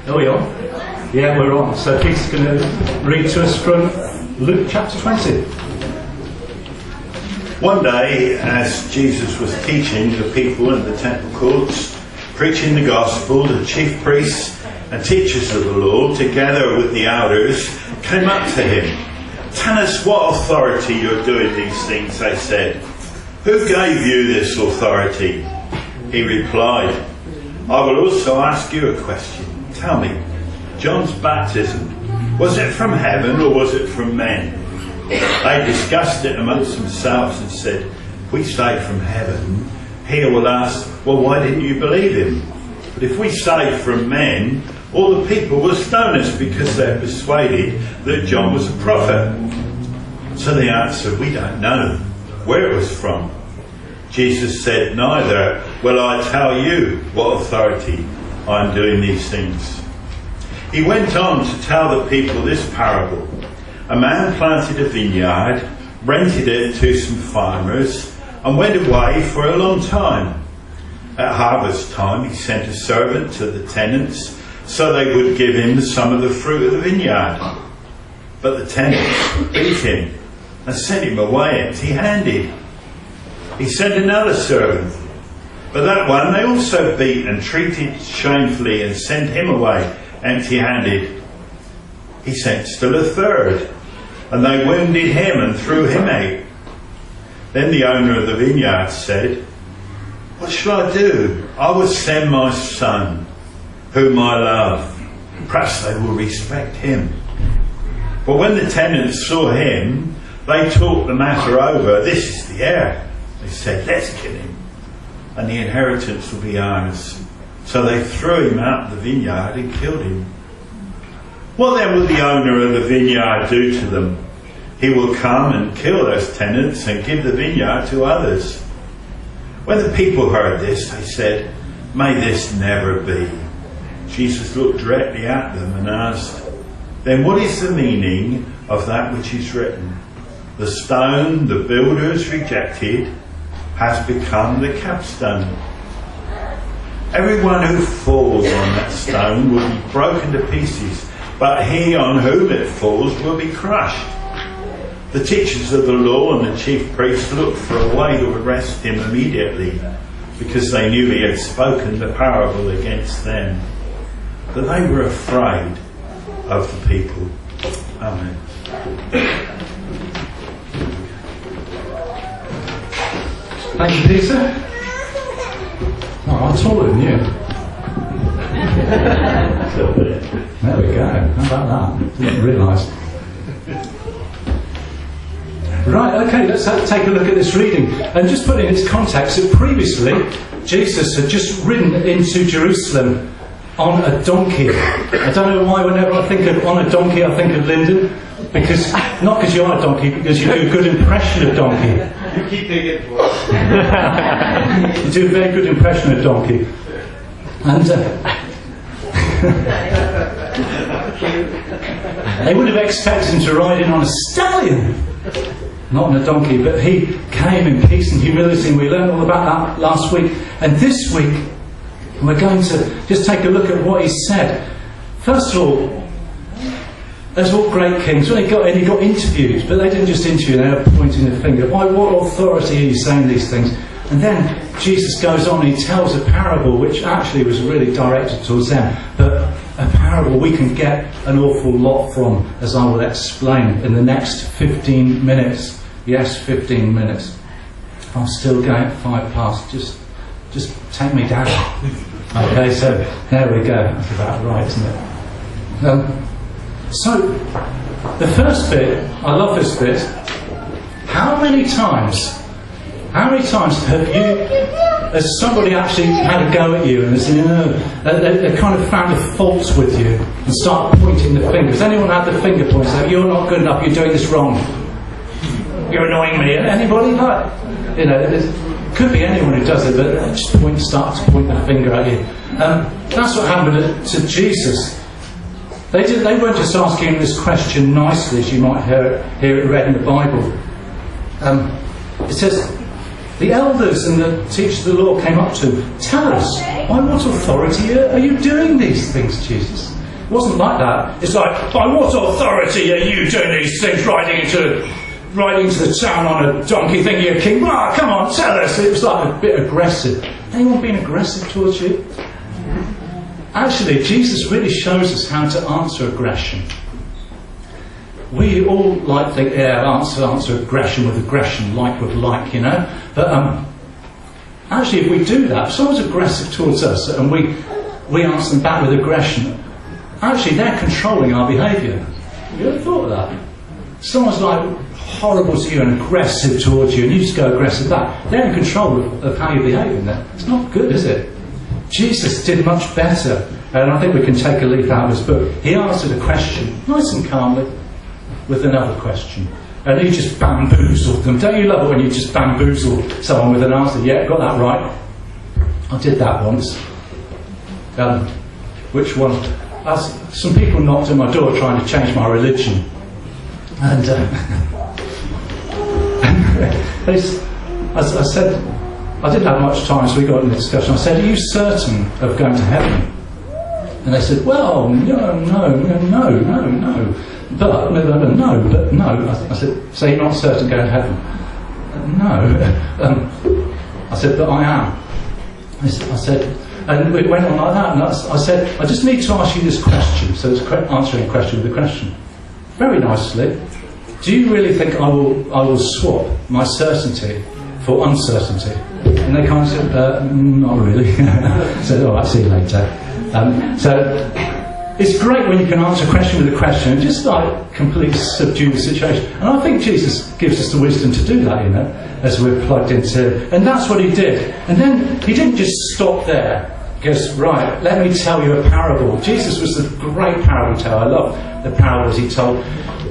Are we on? Yeah, we're on. So Peter's going to read to us from Luke chapter 20. One day, as Jesus was teaching the people in the temple courts, preaching the gospel, the chief priests and teachers of the law, together with the elders, came up to him. "Tell us what authority you're doing these things," they said. "Who gave you this authority?" He replied, "I will also ask you a question. Tell me, John's baptism, was it from heaven or was it from men?" They discussed it amongst themselves and said, "If we say from heaven, he will ask, well, why didn't you believe him? But if we say from men, all the people will stone us because they're persuaded that John was a prophet." So they answered, "We don't know where it was from." Jesus said, "Neither will I tell you what authority I'm doing these things." He went on to tell the people this parable. A man planted a vineyard, rented it to some farmers, and went away for a long time. At harvest time, he sent a servant to the tenants so they would give him some of the fruit of the vineyard. But the tenants beat him and sent him away empty-handed. He sent another servant, but that one they also beat and treated shamefully and sent him away empty-handed. He sent still a third, and they wounded him and threw him out. Then the owner of the vineyard said, "What shall I do? I will send my son, whom I love. Perhaps they will respect him." But when the tenants saw him, they talked the matter over. "This is the heir," they said, "let's kill him, and the inheritance will be ours." So they threw him out of the vineyard and killed him. What then will the owner of the vineyard do to them? He will come and kill those tenants and give the vineyard to others. When the people heard this, they said, "May this never be." Jesus looked directly at them and asked, "Then what is the meaning of that which is written? The stone the builders rejected has become the capstone. Everyone who falls on that stone will be broken to pieces, but he on whom it falls will be crushed." The teachers of the law and the chief priests looked for a way to arrest him immediately, because they knew he had spoken the parable against them. But they were afraid of the people. Amen. Thank you, Peter. Oh, I'm taller than you. There we go. How about that? Didn't realise. Right, okay, let's take a look at this reading. And just put it into context that previously Jesus had just ridden into Jerusalem on a donkey. I don't know why whenever I think of on a donkey I think of Lyndon. Not because you are a donkey, because you do a good impression of donkey. You keep doing it for us. You do a very good impression of donkey. And they would have expected him to ride in on a stallion, not on a donkey, but he came in peace and humility, and we learned all about that last week. And this week we're going to just take a look at what he said. First of all, as all great kings, he got interviews, but they didn't just interview, they were pointing the finger. By what authority are you saying these things? And then Jesus goes on and he tells a parable which actually was really directed towards them, but a parable we can get an awful lot from, as I will explain in the next 15 minutes. Yes, 15 minutes. I'm still going at 5 past. Just take me down. Okay, so there we go. That's about right, isn't it? So, the first bit, I love this bit. How many times has somebody actually had a go at you and they kind of found the faults with you and start pointing the finger? Has anyone had the finger points like, "You're not good enough, you're doing this wrong, you're annoying me"? Anybody like, it could be anyone who does it, but they just start to point the finger at you. That's what happened to Jesus. They weren't just asking him this question nicely, as you might hear it read in the Bible. It says, The elders and the teachers of the law came up to him. Tell us, by what authority are you doing these things, Jesus? It wasn't like that. It's like, by what authority are you doing these things, riding into the town on a donkey thinking you're king? Come on, tell us. It was like a bit aggressive. Anyone been aggressive towards you? Actually, Jesus really shows us how to answer aggression. We all like to think, answer aggression with aggression, like with like, you know. But actually, if we do that, if someone's aggressive towards us and we answer them back with aggression, actually they're controlling our behaviour. Have you ever thought of that? Someone's like horrible to you and aggressive towards you, and you just go aggressive back. They're in control of how you're behaving there. It's not good, is it? Jesus did much better, and I think we can take a leaf out of his book. He answered a question, nice and calmly, with another question. And he just bamboozled them. Don't you love it when you just bamboozle someone with an answer? Yeah, got that right. I did that once. Which one? Some people knocked at my door trying to change my religion. And I said, I didn't have much time, so we got in a discussion. I said, are you certain of going to heaven? And they said, well, no. But no. I said, so you're not certain of going to heaven? No. I said, but I am. I said, and it went on like that. And I said, I just need to ask you this question. So it's answering a question with a question. Very nicely. Do you really think I will swap my certainty for uncertainty? And they kind of said, not really. I said, all right, see you later. So it's great when you can answer a question with a question and just like completely subdue the situation. And I think Jesus gives us the wisdom to do that, you know, as we're plugged into. And that's what he did. And then he didn't just stop there. He goes, right, let me tell you a parable. Jesus was the great parable teller. I love the parables he told.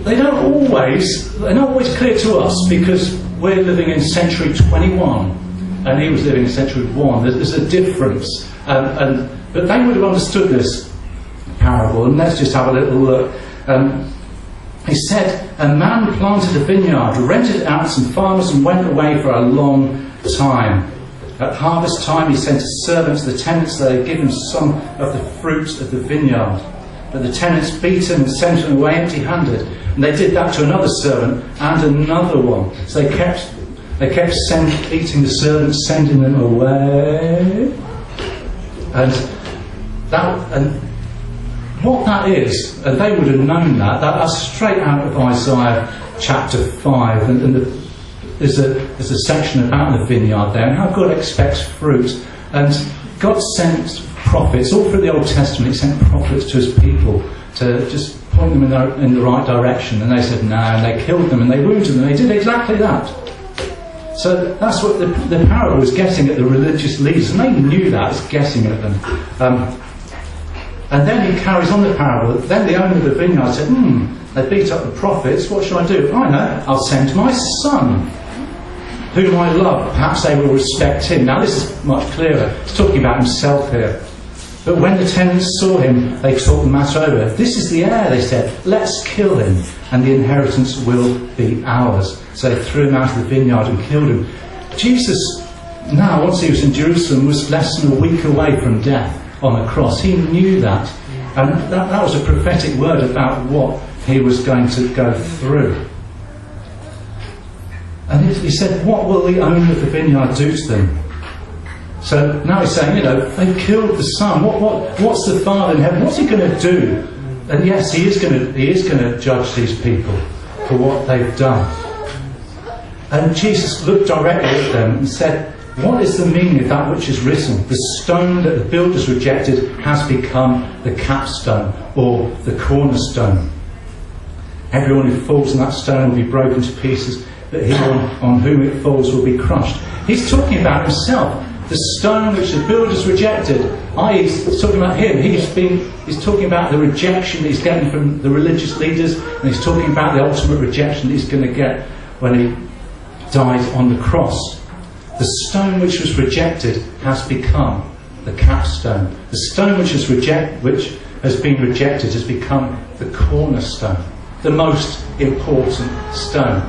They're not always clear to us because we're living in century 21 and he was living in century 1. There's a difference. But they would have understood this parable, and let's just have a little look. He said, a man planted a vineyard, rented it out to some farmers and went away for a long time. At harvest time he sent a servant to the tenants that they'd give him some of the fruits of the vineyard. But the tenants beat him and sent him away empty-handed. And they did that to another servant and another one. So they kept eating the servants, sending them away. And what that is, and they would have known that's straight out of Isaiah chapter 5. And there's a section about the vineyard there and how God expects fruit. And God sent prophets, all through the Old Testament, he sent prophets to his people to just point them in the right direction. And they said no, and they killed them and they wounded them. They did exactly that. So that's what the parable was getting at the religious leaders, and they knew that, it's getting at them. And then he carries on the parable. Then the owner of the vineyard said, they beat up the prophets, what shall I do? I know, I'll send my son, whom I love. Perhaps they will respect him. Now this is much clearer. He's talking about himself here. But when the tenants saw him, they talked the matter over. This is the heir, they said. Let's kill him, and the inheritance will be ours. So they threw him out of the vineyard and killed him. Jesus, now, once he was in Jerusalem, was less than a week away from death on the cross. He knew that. And that was a prophetic word about what he was going to go through. And he said, what will the owner of the vineyard do to them? So now he's saying, they've killed the son. What's the Father in heaven? What's he going to do? And yes, he is going to judge these people for what they've done. And Jesus looked directly at them and said, what is the meaning of that which is written? The stone that the builders rejected has become the capstone, or the cornerstone. Everyone who falls on that stone will be broken to pieces, but he on whom it falls will be crushed. He's talking about himself. The stone which the builders rejected, i.e. he's talking about him. He's talking about the rejection that he's getting from the religious leaders, and he's talking about the ultimate rejection that he's going to get when he died on the cross. The stone which was rejected has become the capstone. The stone which has been rejected has become the cornerstone, the most important stone.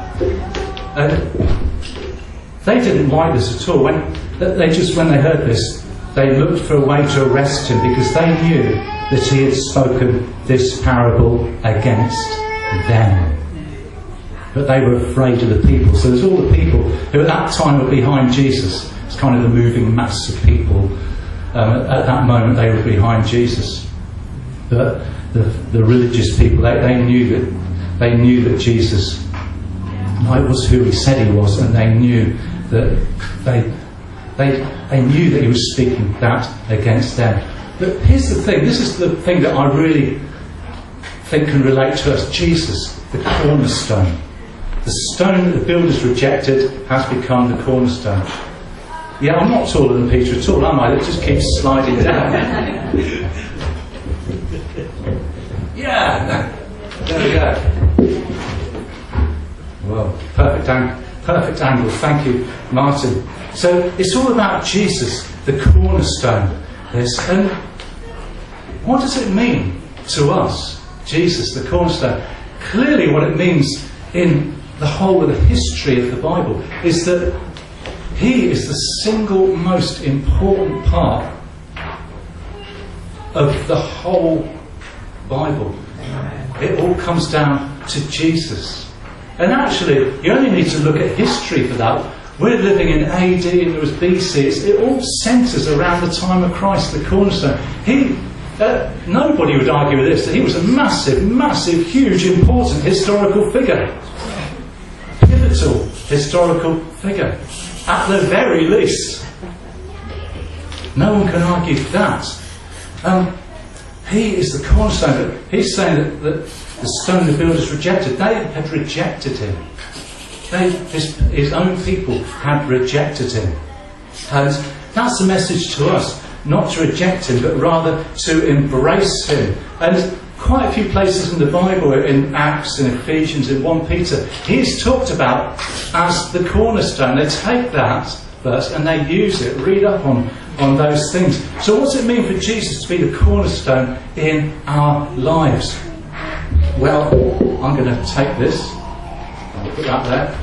they didn't like this at all. When they heard this, they looked for a way to arrest him, because they knew that he had spoken this parable against them. But they were afraid of the people. So there's all the people who at that time were behind Jesus. It's kind of the moving mass of people. At that moment they were behind Jesus. But the religious people, they knew that Jesus was who he said he was, and they knew that they knew that he was speaking that against them. But here's the thing, this is the thing that I really think can relate to us. Jesus, the cornerstone. The stone that the builders rejected has become the cornerstone. Yeah, I'm not taller than Peter at all, am I? It just keeps sliding down. Yeah, there we go. Well, perfect angle. Thank you, Martin. So it's all about Jesus, the cornerstone. And what does it mean to us, Jesus, the cornerstone? Clearly, what it means in the whole of the history of the Bible is that he is the single most important part of the whole Bible. It all comes down to Jesus. And actually, you only need to look at history for that. We're living in AD and there was BC. It all centres around the time of Christ, the cornerstone. Nobody would argue with this, that he was a massive, huge, important historical figure. Pivotal historical figure. At the very least. No one can argue that. He is the cornerstone. He's saying that the stone the builders rejected, they had rejected him. His own people had rejected him. And that's the message to us. Not to reject him, but rather to embrace him. And quite a few places in the Bible, in Acts, in Ephesians, in 1 Peter, he is talked about as the cornerstone. They take that verse and they use it, read up on those things. So what's it mean for Jesus to be the cornerstone in our lives? Well, I'm going to take this. I'll put that there.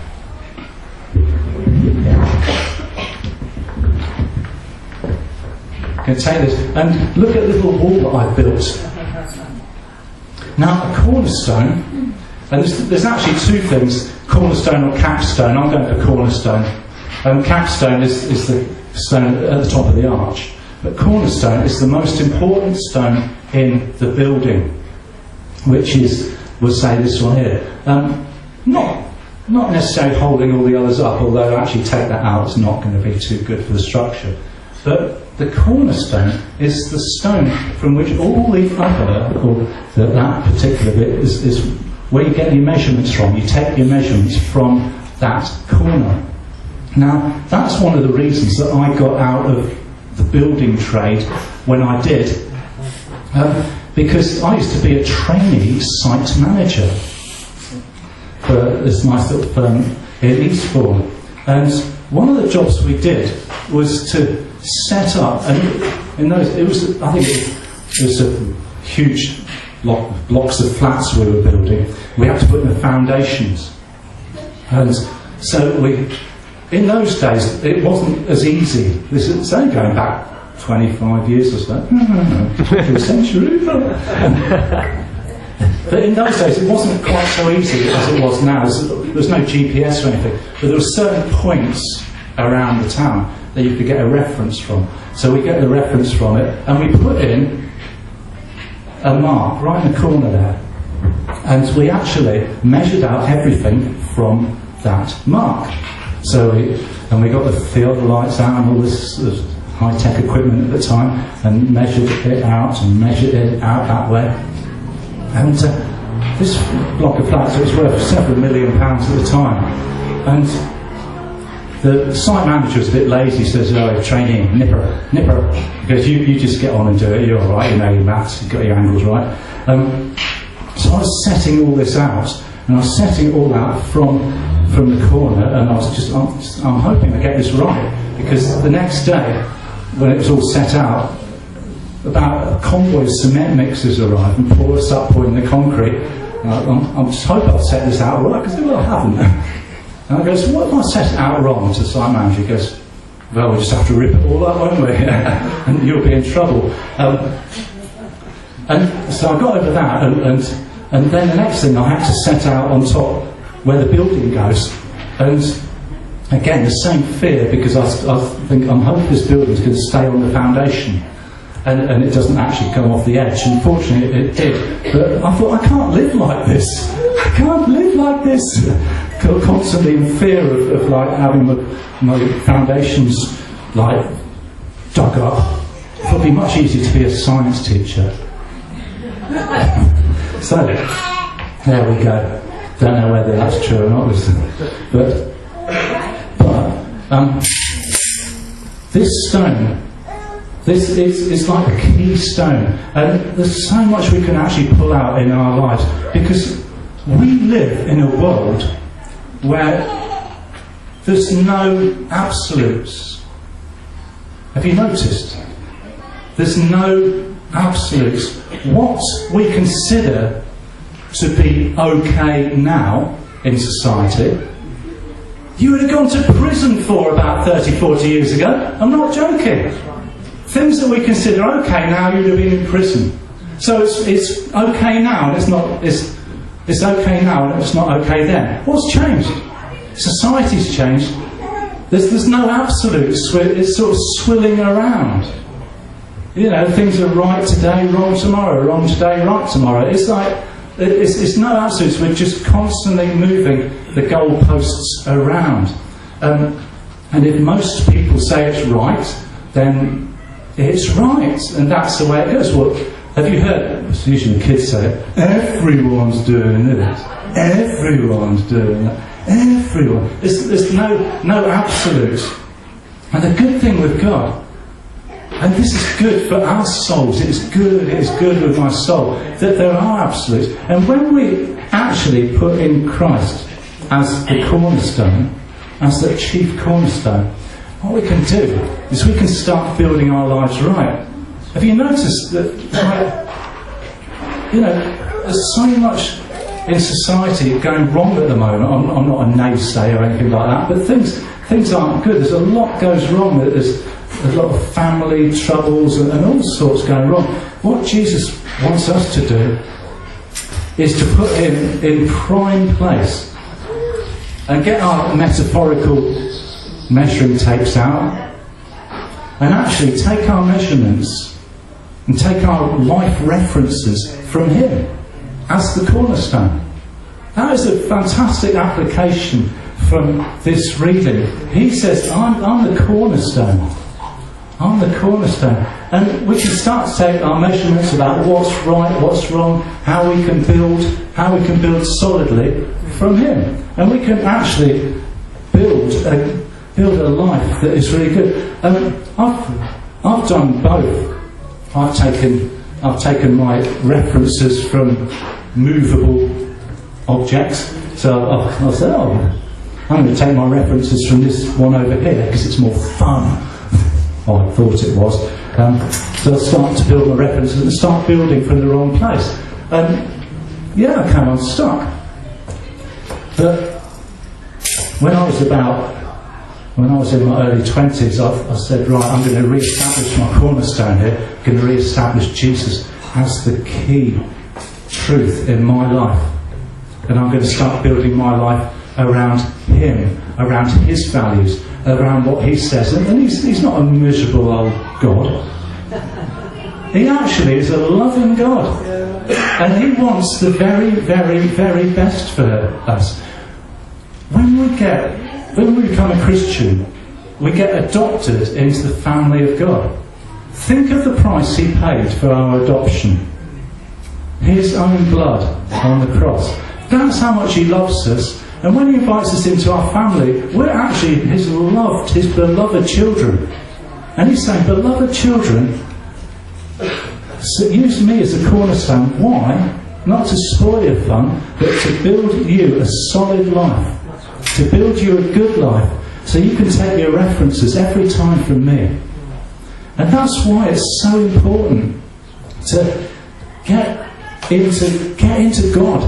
I'm going to take this and look at the little wall that I built. Now, a cornerstone, and there's actually two things, cornerstone or capstone. I'm going to cornerstone. Capstone is the stone at the top of the arch. But cornerstone is the most important stone in the building, which is, we'll say this one here. Not necessarily holding all the others up, although actually take that out, it's not going to be too good for the structure. But the cornerstone is the stone from which all the other, or that particular bit, is where you get your measurements from. You take your measurements from that corner. Now, that's one of the reasons that I got out of the building trade when I did. Because I used to be a trainee site manager for this nice little firm in Eastbourne. And one of the jobs we did was to set up, and it was a huge blocks of flats we were building. We had to put in the foundations. And so in those days, it wasn't as easy. This is only going back 25 years or so. A century. But in those days, it wasn't quite so easy as it was now. There was no GPS or anything. But there were certain points around the town that you could get a reference from. So we get the reference from it, and we put in a mark right in the corner there. And we actually measured out everything from that mark. So we got the theodolites out and all this high-tech equipment at the time, and measured it out that way. And this block of flats was worth several £1 million at the time. And the site manager was a bit lazy, says, "Oh, trainee, nipper," because you just get on and do it, you're alright, you know your maths, you've got your angles right. So I was setting all this out, and I was setting it all out from the corner, and I'm hoping I get this right, because the next day, when it was all set out, about a convoy of cement mixers arrived and poured us up pouring the concrete. I'm just hoping I've set this out right, because I haven't. And I goes, what if I set it out wrong to the site manager? He goes, well, we'll just have to rip it all up, won't we? And you'll be in trouble. And so I got over that, and then the next thing I had to set out on top where the building goes. And again, the same fear, because I'm hoping this building's going to stay on the foundation. And it doesn't actually come off the edge. Unfortunately, it did. But I thought, I can't live like this. I can't live like this. Constantly in fear of like having my foundations like dug up. It would be much easier to be a science teacher. So there we go. Don't know whether that's true or not, but this stone. This is like a keystone, and there's so much we can actually pull out in our lives, because we live in a world where there's no absolutes. Have you noticed? There's no absolutes. What we consider to be okay now in society, you would have gone to prison for about 30, 40 years ago. I'm not joking. Things that we consider okay now, you'd have been in prison. So it's okay now, and it's okay now, and it's not okay then. What's changed? Society's changed. There's no absolutes. It's sort of swilling around. You know, things are right today, wrong tomorrow, wrong today, right tomorrow. It's like it's no absolutes. We're just constantly moving the goalposts around. And if most people say it's right, then it's right, and that's the way it goes. Well, have you heard, it's usually the kids say it, everyone's doing it. Everyone's doing it. Everyone. There's no absolutes. And the good thing with God, and this is good for our souls, it is good with my soul, that there are absolutes. And when we actually put in Christ as the cornerstone, as the chief cornerstone, what we can do is we can start building our lives right. Have you noticed that, there's so much in society going wrong at the moment? I'm not a naysayer or anything like that, but things aren't good. There's a lot goes wrong. There's a lot of family troubles and all sorts going wrong. What Jesus wants us to do is to put him in prime place and get our metaphorical measuring tapes out and actually take our measurements and take our life references from him as the cornerstone. That is a fantastic application from this reading. He says, I'm the cornerstone. I'm the cornerstone. And we can start to take our measurements about what's right, what's wrong, how we can build solidly from him. And we can actually build a life that is really good. I've done both. I've taken my references from movable objects. So I said, I'm going to take my references from this one over here because it's more fun. I thought it was. So I start to build my references and start building from the wrong place. I came unstuck. But when I was in my early 20s, I said, right, I'm going to re-establish my cornerstone here. I'm going to re-establish Jesus as the key truth in my life. And I'm going to start building my life around him, around his values, around what he says. And he's not a miserable old God. He actually is a loving God. And he wants the very, very, very best for us. When we become a Christian, we get adopted into the family of God. Think of the price he paid for our adoption. His own blood on the cross. That's how much he loves us. And when he invites us into our family, we're actually his beloved children. And he's saying, beloved children, use me as a cornerstone. Why? Not to spoil your fun, but to build you a solid life. To build you a good life, so you can take your references every time from me. And that's why it's so important to get into God,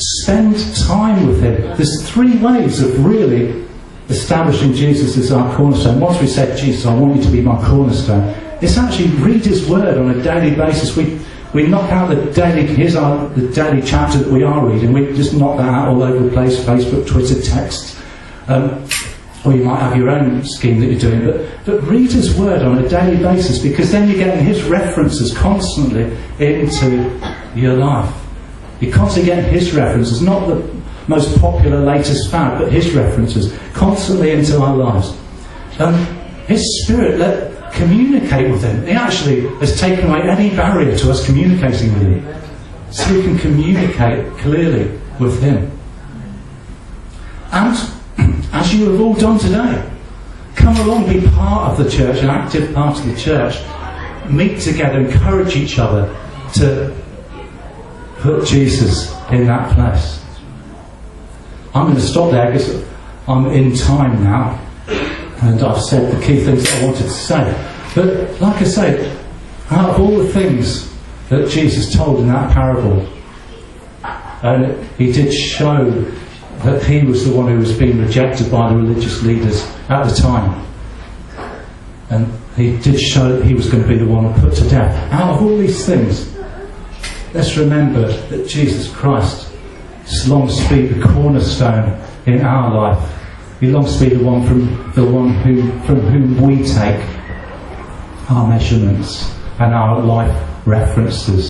spend time with him. There's three ways of really establishing Jesus as our cornerstone. Once we said, Jesus, I want you to be my cornerstone, it's actually read his word on a daily basis. We knock out the daily daily chapter that we are reading. We just knock that out all over the place, Facebook, Twitter, text. Or you might have your own scheme that you're doing, but read his word on a daily basis, because then you're getting his references constantly into your life. You're constantly getting his references, not the most popular, latest fad, but his references constantly into our lives. His Spirit, communicate with him. He actually has taken away any barrier to us communicating with him, so we can communicate clearly with him. And as you have all done today, come along, be part of the church, an active part of the church. Meet together, encourage each other to put Jesus in that place. I'm going to stop there because I'm in time now, and I've said the key things that I wanted to say. But like I say, out of all the things that Jesus told in that parable, and he did show that he was the one who was being rejected by the religious leaders at the time. And he did show that he was going to be the one put to death. Out of all these things, let's remember that Jesus Christ longs to be the cornerstone in our life. He longs to be the one from whom we take our measurements and our life references.